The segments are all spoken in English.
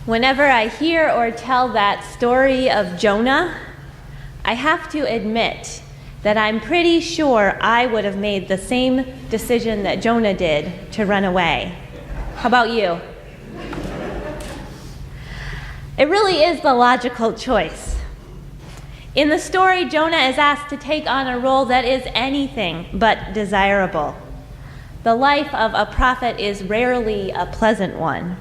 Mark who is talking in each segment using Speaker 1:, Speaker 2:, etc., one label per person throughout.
Speaker 1: Whenever I hear or tell that story of Jonah, I have to admit that I'm pretty sure I would have made the same decision that Jonah did to run away. How about you? It really is the logical choice. In the story, Jonah is asked to take on a role that is anything but desirable. The life of a prophet is rarely a pleasant one.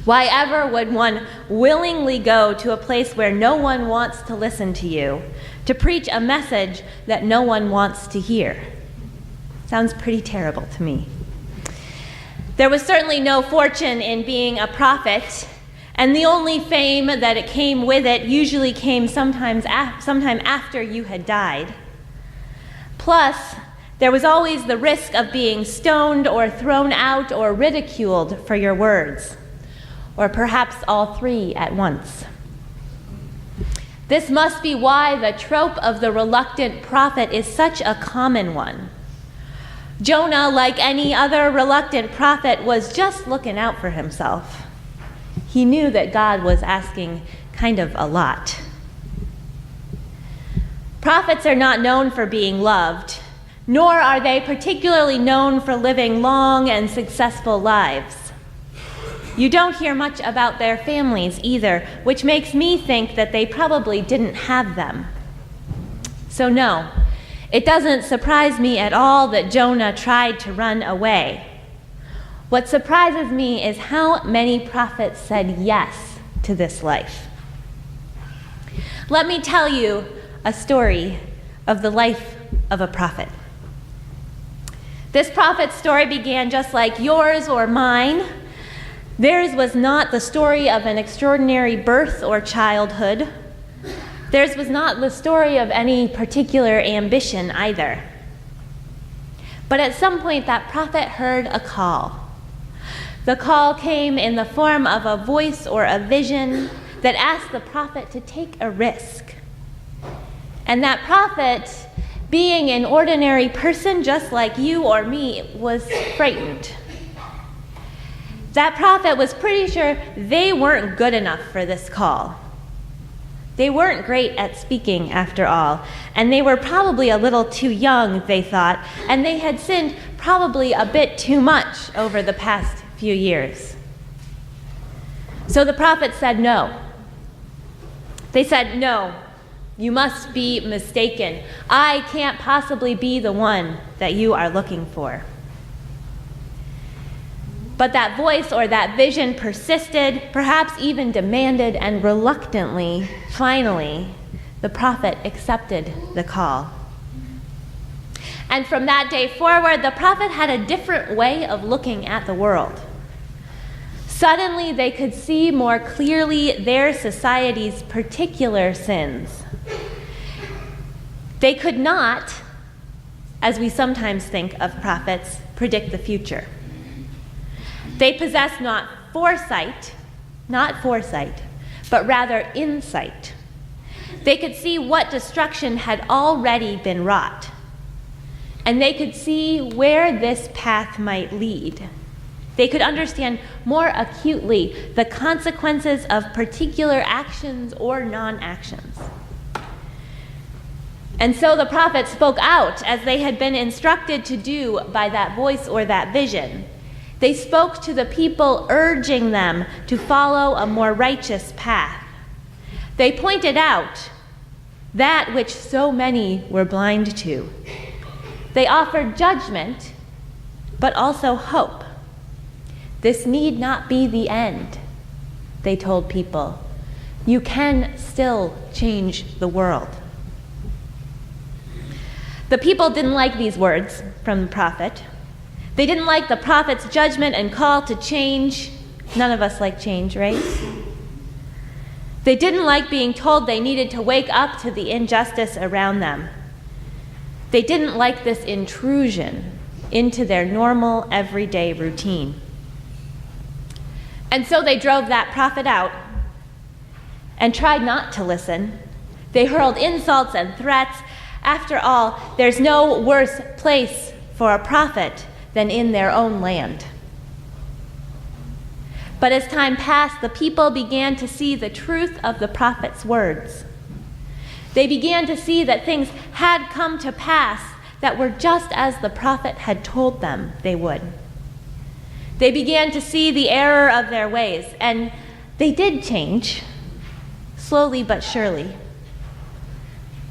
Speaker 1: Why ever would one willingly go to a place where no one wants to listen to you, to preach a message that no one wants to hear? Sounds pretty terrible to me. There was certainly no fortune in being a prophet, and the only fame that it came with it usually came sometime after you had died. Plus, there was always the risk of being stoned or thrown out or ridiculed for your words, or perhaps all three at once. This must be why the trope of the reluctant prophet is such a common one. Jonah, like any other reluctant prophet, was just looking out for himself. He knew that God was asking kind of a lot. Prophets are not known for being loved, nor are they particularly known for living long and successful lives. You don't hear much about their families either, which makes me think that they probably didn't have them. So no, it doesn't surprise me at all that Jonah tried to run away. What surprises me is how many prophets said yes to this life. Let me tell you a story of the life of a prophet. This prophet's story began just like yours or mine. Theirs was not the story of an extraordinary birth or childhood. Theirs was not the story of any particular ambition either. But at some point, that prophet heard a call. The call came in the form of a voice or a vision that asked the prophet to take a risk. And that prophet, being an ordinary person just like you or me, was frightened. That prophet was pretty sure they weren't good enough for this call. They weren't great at speaking, after all, and they were probably a little too young, they thought, and they had sinned probably a bit too much over the past few years. So the prophet said no. They said, "No, you must be mistaken. I can't possibly be the one that you are looking for." But that voice or that vision persisted, perhaps even demanded, and reluctantly, finally, the prophet accepted the call. And from that day forward, the prophet had a different way of looking at the world. Suddenly, they could see more clearly their society's particular sins. They could not, as we sometimes think of prophets, predict the future. They possessed not foresight, but rather insight. They could see what destruction had already been wrought, and they could see where this path might lead. They could understand more acutely the consequences of particular actions or non-actions. And so the prophets spoke out as they had been instructed to do by that voice or that vision. They spoke to the people, urging them to follow a more righteous path. They pointed out that which so many were blind to. They offered judgment, but also hope. This need not be the end, they told people. You can still change the world. The people didn't like these words from the prophet. They didn't like the prophet's judgment and call to change. None of us like change, right? They didn't like being told they needed to wake up to the injustice around them. They didn't like this intrusion into their normal, everyday routine. And so they drove that prophet out and tried not to listen. They hurled insults and threats. After all, there's no worse place for a prophet than in their own land. But as time passed, the people began to see the truth of the prophet's words. They began to see that things had come to pass that were just as the prophet had told them they would. They began to see the error of their ways, and they did change, slowly but surely.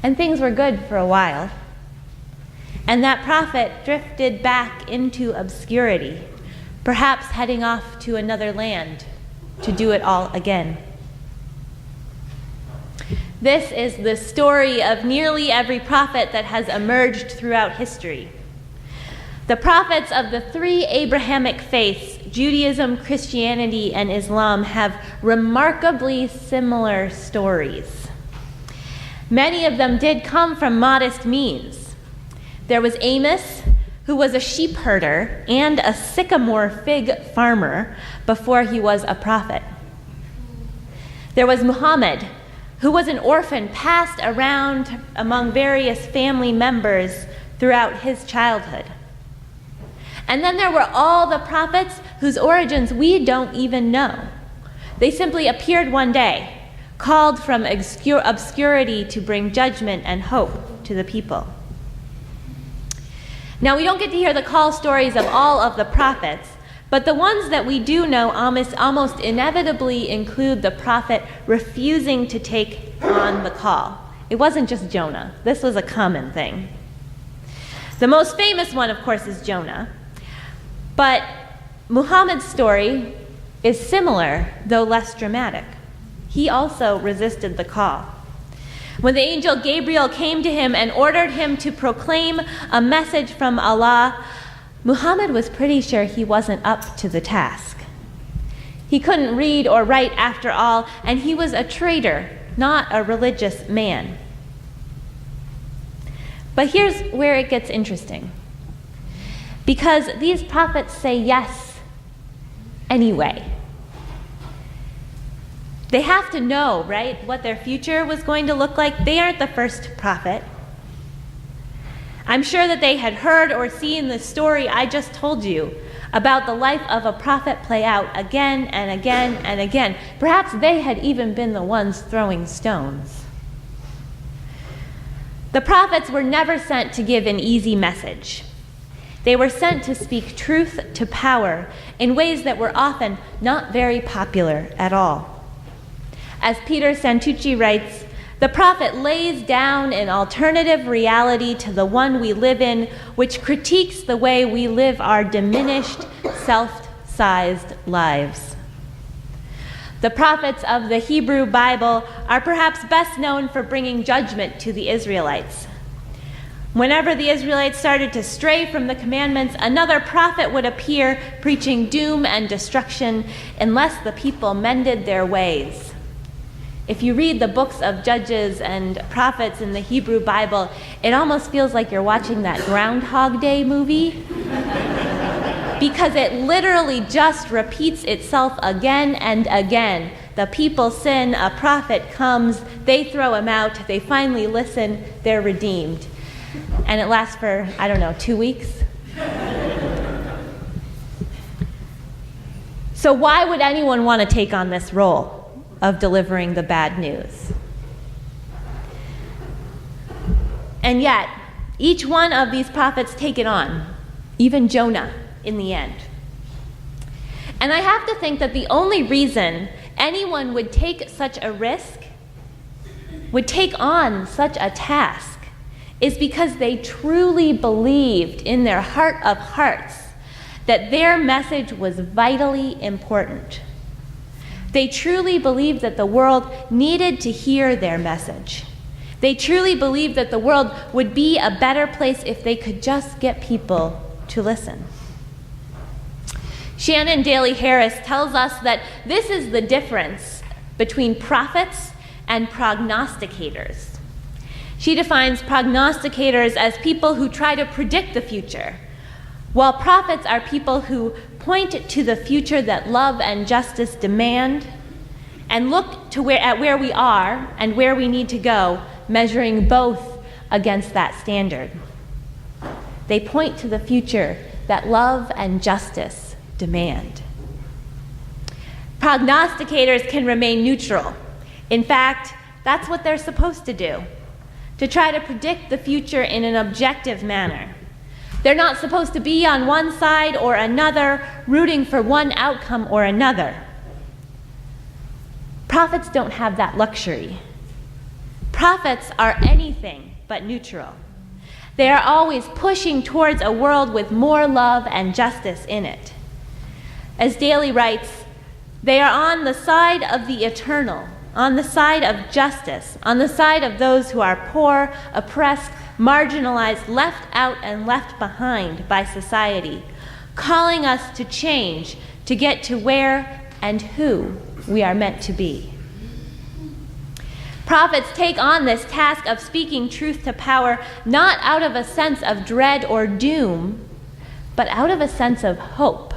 Speaker 1: And things were good for a while. And that prophet drifted back into obscurity, perhaps heading off to another land to do it all again. This is the story of nearly every prophet that has emerged throughout history. The prophets of the three Abrahamic faiths, Judaism, Christianity, and Islam, have remarkably similar stories. Many of them did come from modest means. There was Amos, who was a sheep herder and a sycamore fig farmer before he was a prophet. There was Muhammad, who was an orphan passed around among various family members throughout his childhood. And then there were all the prophets whose origins we don't even know. They simply appeared one day, called from obscurity to bring judgment and hope to the people. Now, we don't get to hear the call stories of all of the prophets, but the ones that we do know almost inevitably include the prophet refusing to take on the call. It wasn't just Jonah. This was a common thing. The most famous one, of course, is Jonah. But Muhammad's story is similar, though less dramatic. He also resisted the call. When the angel Gabriel came to him and ordered him to proclaim a message from Allah, Muhammad was pretty sure he wasn't up to the task. He couldn't read or write after all, and he was a trader, not a religious man. But here's where it gets interesting. Because these prophets say yes anyway. They have to know, right, what their future was going to look like. They aren't the first prophet. I'm sure that they had heard or seen the story I just told you about the life of a prophet play out again and again and again. Perhaps they had even been the ones throwing stones. The prophets were never sent to give an easy message. They were sent to speak truth to power in ways that were often not very popular at all. As Peter Santucci writes, the prophet lays down an alternative reality to the one we live in, which critiques the way we live our diminished, self-sized lives. The prophets of the Hebrew Bible are perhaps best known for bringing judgment to the Israelites. Whenever the Israelites started to stray from the commandments, another prophet would appear preaching doom and destruction unless the people mended their ways. If you read the books of Judges and prophets in the Hebrew Bible, it almost feels like you're watching that Groundhog Day movie because it literally just repeats itself again and again. The people sin, a prophet comes, they throw him out, they finally listen, they're redeemed. And it lasts for, 2 weeks. So why would anyone want to take on this role of delivering the bad news? And yet, each one of these prophets take it on, even Jonah in the end. And I have to think that the only reason anyone would take such a risk, would take on such a task, is because they truly believed in their heart of hearts that their message was vitally important. They truly believed that the world needed to hear their message. They truly believed that the world would be a better place if they could just get people to listen. Shannon Daly Harris tells us that this is the difference between prophets and prognosticators. She defines prognosticators as people who try to predict the future, while prophets are people who point to the future that love and justice demand and look at where we are and where we need to go, measuring both against that standard. They point to the future that love and justice demand. Prognosticators can remain neutral. In fact, that's what they're supposed to do, to try to predict the future in an objective manner. They're not supposed to be on one side or another, rooting for one outcome or another. Prophets don't have that luxury. Prophets are anything but neutral. They are always pushing towards a world with more love and justice in it. As Daly writes, they are on the side of the eternal, on the side of justice, on the side of those who are poor, oppressed, marginalized, left out and left behind by society, calling us to change, to get to where and who we are meant to be. Prophets take on this task of speaking truth to power, not out of a sense of dread or doom, but out of a sense of hope.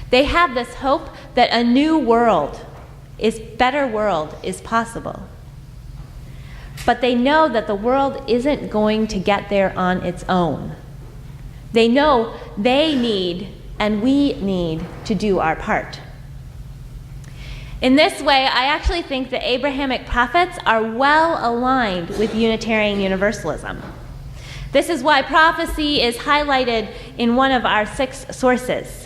Speaker 1: They have this hope that a new world, better world is possible. But they know that the world isn't going to get there on its own. They know they need and we need to do our part. In this way, I actually think the Abrahamic prophets are well aligned with Unitarian Universalism. This is why prophecy is highlighted in one of our 6 sources.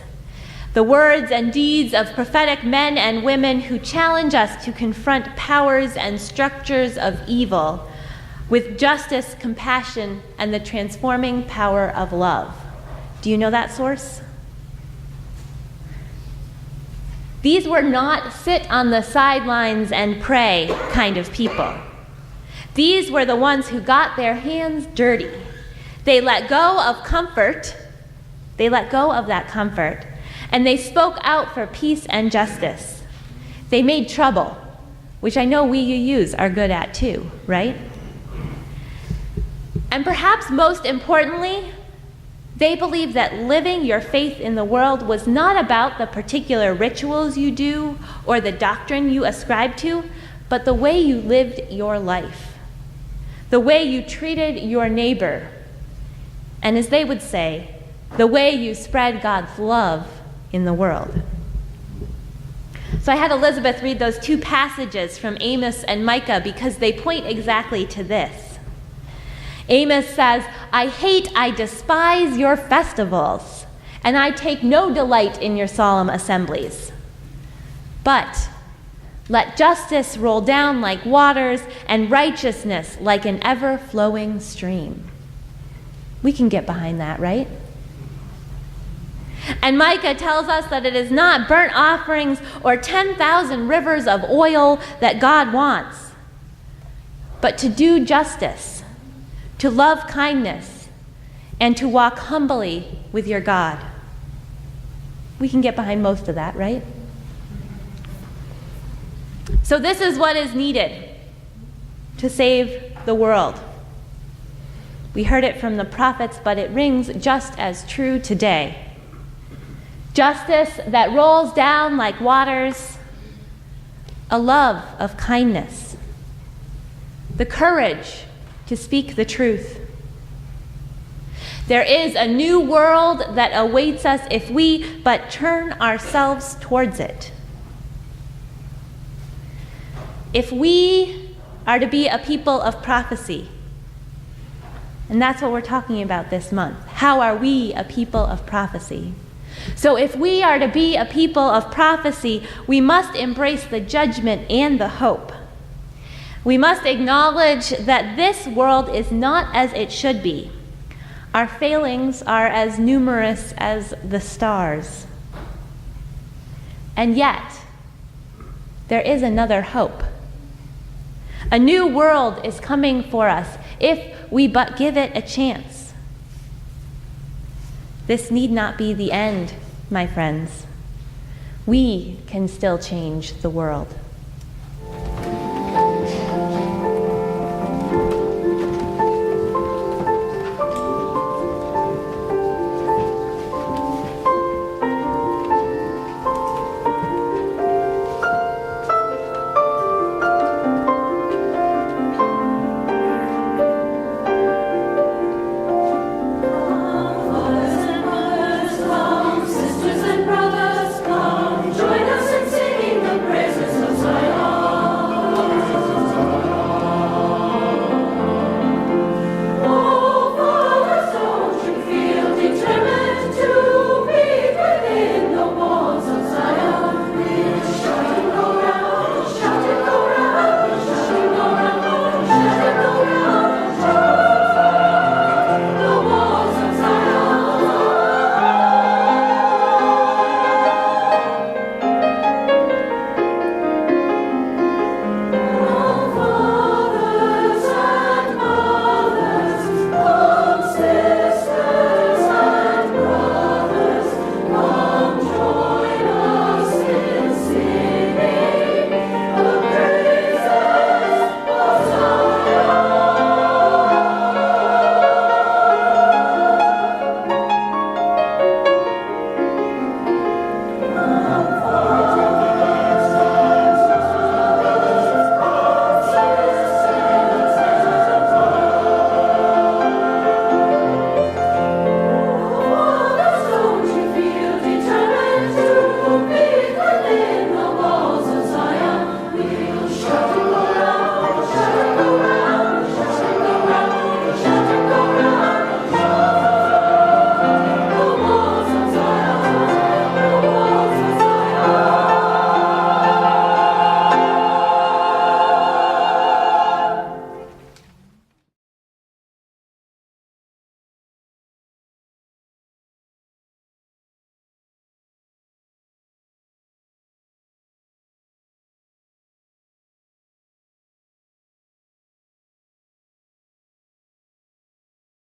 Speaker 1: The words and deeds of prophetic men and women who challenge us to confront powers and structures of evil with justice, compassion, and the transforming power of love. Do you know that source? These were not sit on the sidelines and pray kind of people. These were the ones who got their hands dirty. They let go of comfort. They let go of that comfort, and they spoke out for peace and justice. They made trouble, which I know we UUs are good at too, right? And perhaps most importantly, they believed that living your faith in the world was not about the particular rituals you do or the doctrine you ascribe to, but the way you lived your life, the way you treated your neighbor, and as they would say, the way you spread God's love in the world. So I had Elizabeth read those 2 passages from Amos and Micah because they point exactly to this. Amos says, I despise your festivals, and I take no delight in your solemn assemblies. But let justice roll down like waters and righteousness like an ever-flowing stream. We can get behind that, right? And Micah tells us that it is not burnt offerings or 10,000 rivers of oil that God wants, but to do justice, to love kindness, and to walk humbly with your God. We can get behind most of that, right? So this is what is needed to save the world. We heard it from the prophets, but it rings just as true today. Justice that rolls down like waters, a love of kindness, the courage to speak the truth. There is a new world that awaits us if we but turn ourselves towards it. If we are to be a people of prophecy, and that's what we're talking about this month, how are we a people of prophecy? So if we are to be a people of prophecy, we must embrace the judgment and the hope. We must acknowledge that this world is not as it should be. Our failings are as numerous as the stars. And yet, there is another hope. A new world is coming for us if we but give it a chance. This need not be the end, my friends. We can still change the world.